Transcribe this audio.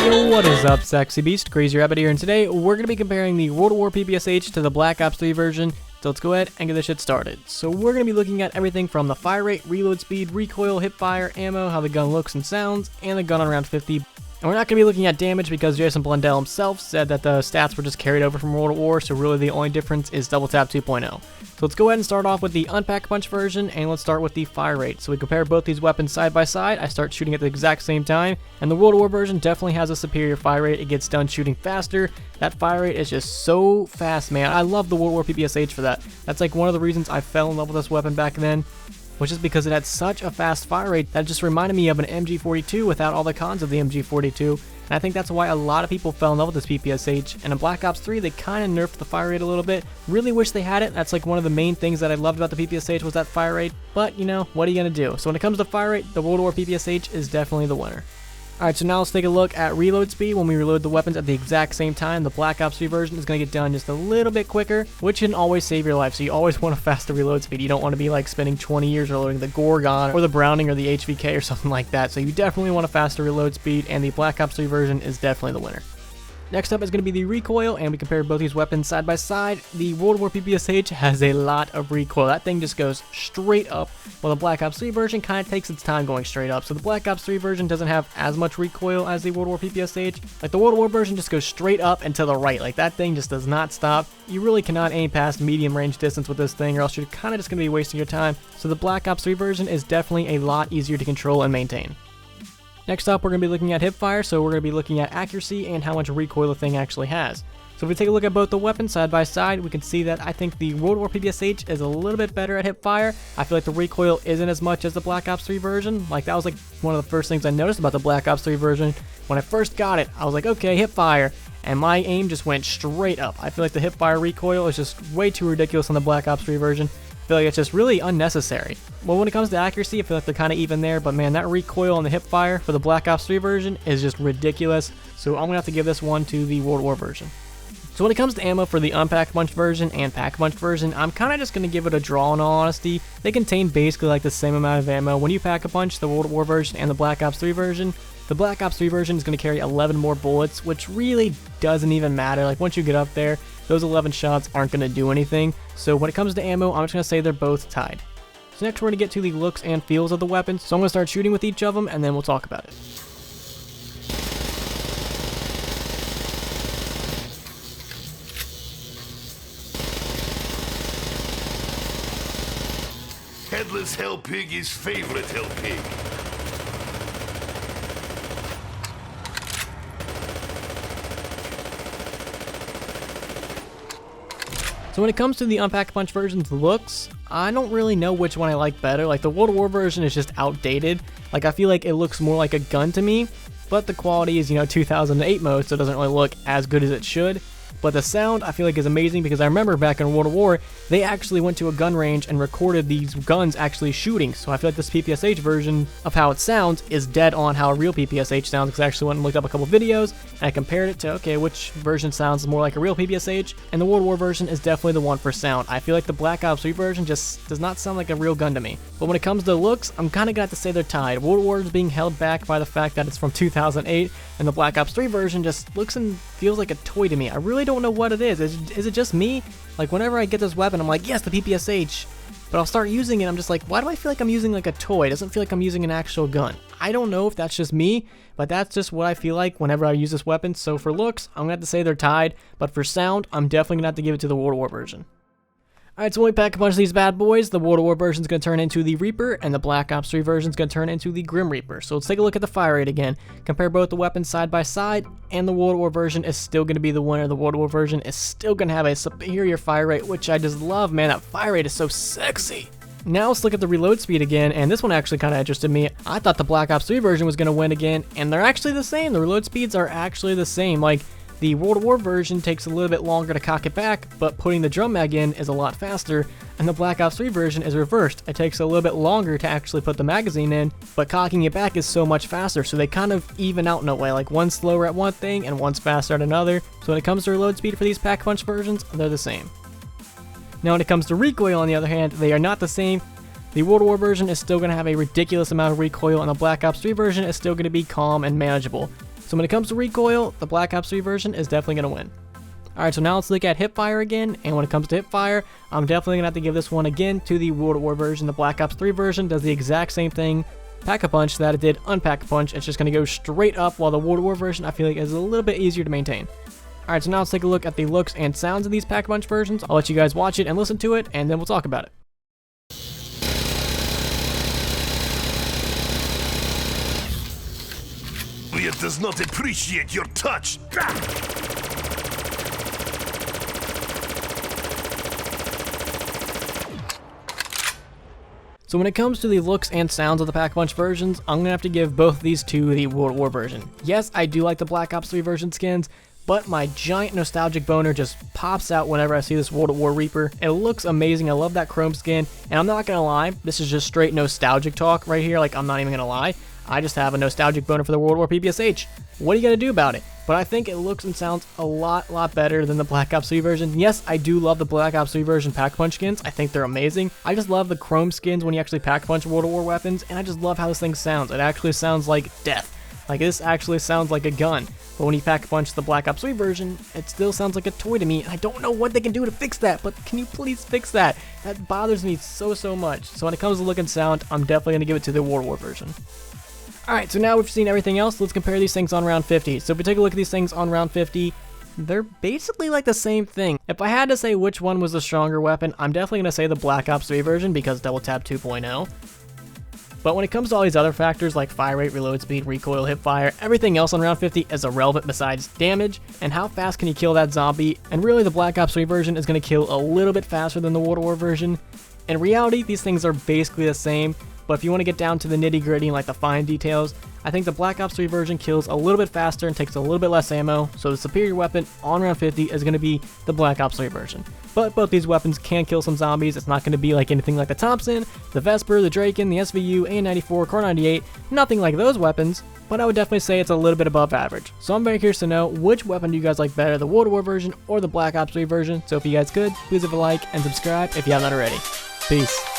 Yo, what is up, Sexy Beast? Crazy Rabbit here, and today we're going to be comparing the WAW PPSH to the Black Ops 3 version. So let's go ahead and get this shit started. So we're going to be looking at everything from the fire rate, reload speed, recoil, hipfire, ammo, how the gun looks and sounds, and the gun on round 50. And we're not going to be looking at damage because Jason Blundell himself said that the stats were just carried over from World at War, so really the only difference is Double Tap 2.0. So let's go ahead and start off with the Unpack Punch version, and let's start with the fire rate. So we compare both these weapons side by side. I start shooting at the exact same time, and the World at War version definitely has a superior fire rate. It gets done shooting faster. That fire rate is just so fast, man. I love the World at War PPSH for that. That's like one of the reasons I fell in love with this weapon back then, which is because it had such a fast fire rate that just reminded me of an MG42 without all the cons of the MG42. And I think that's why a lot of people fell in love with this PPSH. And in Black Ops 3, they kind of nerfed the fire rate a little bit. Really wish they had it. That's like one of the main things that I loved about the PPSH was that fire rate. But, you know, what are you going to do? So when it comes to fire rate, the World War PPSH is definitely the winner. Alright, so now let's take a look at reload speed. When we reload the weapons at the exact same time, the Black Ops 3 version is going to get done just a little bit quicker, which can always save your life. So you always want a faster reload speed. You don't want to be like spending 20 years reloading the Gorgon or the Browning or the HVK or something like that. So you definitely want a faster reload speed, and the Black Ops 3 version is definitely the winner. Next up is going to be the recoil, and we compare both these weapons side by side. The World War PPSH has a lot of recoil. That thing just goes straight up, while the Black Ops 3 version kind of takes its time going straight up. So the Black Ops 3 version doesn't have as much recoil as the World War PPSH. Like the World War version just goes straight up and to the right. Like that thing just does not stop. You really cannot aim past medium range distance with this thing, or else you're kind of just going to be wasting your time. So the Black Ops 3 version is definitely a lot easier to control and maintain. Next up, we're going to be looking at hipfire, so we're going to be looking at accuracy and how much recoil the thing actually has. So if we take a look at both the weapons side by side, we can see that I think the World War PPSH is a little bit better at hipfire. I feel like the recoil isn't as much as the Black Ops 3 version. Like that was like one of the first things I noticed about the Black Ops 3 version. When I first got it, I was like, okay, hipfire, and my aim just went straight up. I feel like the hipfire recoil is just way too ridiculous on the Black Ops 3 version. I feel like it's just really unnecessary. Well, when it comes to accuracy, I feel like they're kind of even there, but man, that recoil on the hipfire for the Black Ops 3 version is just ridiculous, so I'm going to have to give this one to the World War version. So when it comes to ammo for the Unpack Punch version and Pack Punch version, I'm kind of just going to give it a draw in all honesty. They contain basically like the same amount of ammo. When you Pack a Punch, the World War version and the Black Ops 3 version, the Black Ops 3 version is going to carry 11 more bullets, which really doesn't even matter. Like once you get up there, those 11 shots aren't going to do anything. So when it comes to ammo, I'm just going to say they're both tied. So next we're going to get to the looks and feels of the weapons. So I'm going to start shooting with each of them, and then we'll talk about it. Headless Hell Pig is favorite Hell Pig. So when it comes to the Unpack Punch version's looks, I don't really know which one I like better. Like the World War version is just outdated. Like I feel like it looks more like a gun to me, but the quality is, you know, 2008 mode, so it doesn't really look as good as it should. But the sound I feel like is amazing because I remember back in World War, they actually went to a gun range and recorded these guns actually shooting. So I feel like this PPSH version of how it sounds is dead on how a real PPSH sounds, because I actually went and looked up a couple videos and I compared it to, okay, which version sounds more like a real PPSH, and the World War version is definitely the one for sound. I feel like the Black Ops 3 version just does not sound like a real gun to me. But when it comes to looks, I'm kind of got to say they're tied. World War is being held back by the fact that it's from 2008, and the Black Ops 3 version just looks and feels like a toy to me. I really don't know what it is. Is it just me? Like whenever I get this weapon, I'm like, yes, the PPSH. But I'll start using it, I'm just like, why do I feel like I'm using like a toy? It doesn't feel like I'm using an actual gun. I don't know if that's just me, but that's just what I feel like whenever I use this weapon. So for looks, I'm going to have to say they're tied. But for sound, I'm definitely going to have to give it to the World War version. Alright, so when we pack a bunch of these bad boys, the World War version is going to turn into the Reaper, and the Black Ops 3 version is going to turn into the Grim Reaper. So let's take a look at the fire rate again. Compare both the weapons side by side, and the World War version is still going to be the winner. The World War version is still going to have a superior fire rate, which I just love, man. That fire rate is so sexy. Now let's look at the reload speed again, and this one actually kind of interested me. I thought the Black Ops 3 version was going to win again, and they're actually the same. The reload speeds are actually the same. Like, the World War version takes a little bit longer to cock it back, but putting the drum mag in is a lot faster, and the Black Ops 3 version is reversed. It takes a little bit longer to actually put the magazine in, but cocking it back is so much faster, so they kind of even out in a way. Like one's slower at one thing and one's faster at another. So when it comes to reload speed for these Pack Punch versions, they're the same. Now when it comes to recoil, on the other hand, they are not the same. The World War version is still going to have a ridiculous amount of recoil, and the Black Ops 3 version is still going to be calm and manageable. So when it comes to recoil, the Black Ops 3 version is definitely going to win. Alright, so now let's look at Hipfire again, and when it comes to Hipfire, I'm definitely going to have to give this one again to the World War version. The Black Ops 3 version does the exact same thing, Pack-a-Punch, that it did Unpack-a-Punch. It's just going to go straight up, while the World War version I feel like is a little bit easier to maintain. Alright, so now let's take a look at the looks and sounds of these Pack-a-Punch versions. I'll let you guys watch it and listen to it, and then we'll talk about it. It does not appreciate your touch. So when it comes to the looks and sounds of the Pack-a-Punch versions, I'm going to have to give both of these to the World War version. Yes, I do like the Black Ops 3 version skins, but my giant nostalgic boner just pops out whenever I see this World War Reaper. It looks amazing, I love that chrome skin, and I'm not going to lie, this is just straight nostalgic talk right here, like I'm not even going to lie. I just have a nostalgic boner for the WAW PPSH. What are you going to do about it? But I think it looks and sounds a lot better than the Black Ops 3 version. Yes, I do love the Black Ops 3 version Pack-a-Punch skins. I think they're amazing. I just love the chrome skins when you actually Pack-a-Punch World War weapons, and I just love how this thing sounds. It actually sounds like death. Like, this actually sounds like a gun. But when you Pack-a-Punch the Black Ops 3 version, it still sounds like a toy to me, and I don't know what they can do to fix that, but can you please fix that? That bothers me so much. So when it comes to look and sound, I'm definitely going to give it to the World War version. Alright, so now we've seen everything else, let's compare these things on round 50. So if we take a look at these things on round 50, they're basically like the same thing. If I had to say which one was the stronger weapon, I'm definitely going to say the Black Ops 3 version because Double Tap 2.0. But when it comes to all these other factors like fire rate, reload speed, recoil, hipfire, everything else on round 50 is irrelevant besides damage and how fast can you kill that zombie, and really the Black Ops 3 version is going to kill a little bit faster than the World War version. In reality, these things are basically the same, but if you want to get down to the nitty gritty and like the fine details, I think the Black Ops 3 version kills a little bit faster and takes a little bit less ammo, so the superior weapon on round 50 is going to be the Black Ops 3 version. But both these weapons can kill some zombies. It's not going to be like anything like the Thompson, the Vesper, the Draken, the SVU, A94, Car 98, nothing like those weapons, but I would definitely say it's a little bit above average. So I'm very curious to know which weapon do you guys like better, the World War version or the Black Ops 3 version. So if you guys could, please leave a like and subscribe if you haven't already. Peace.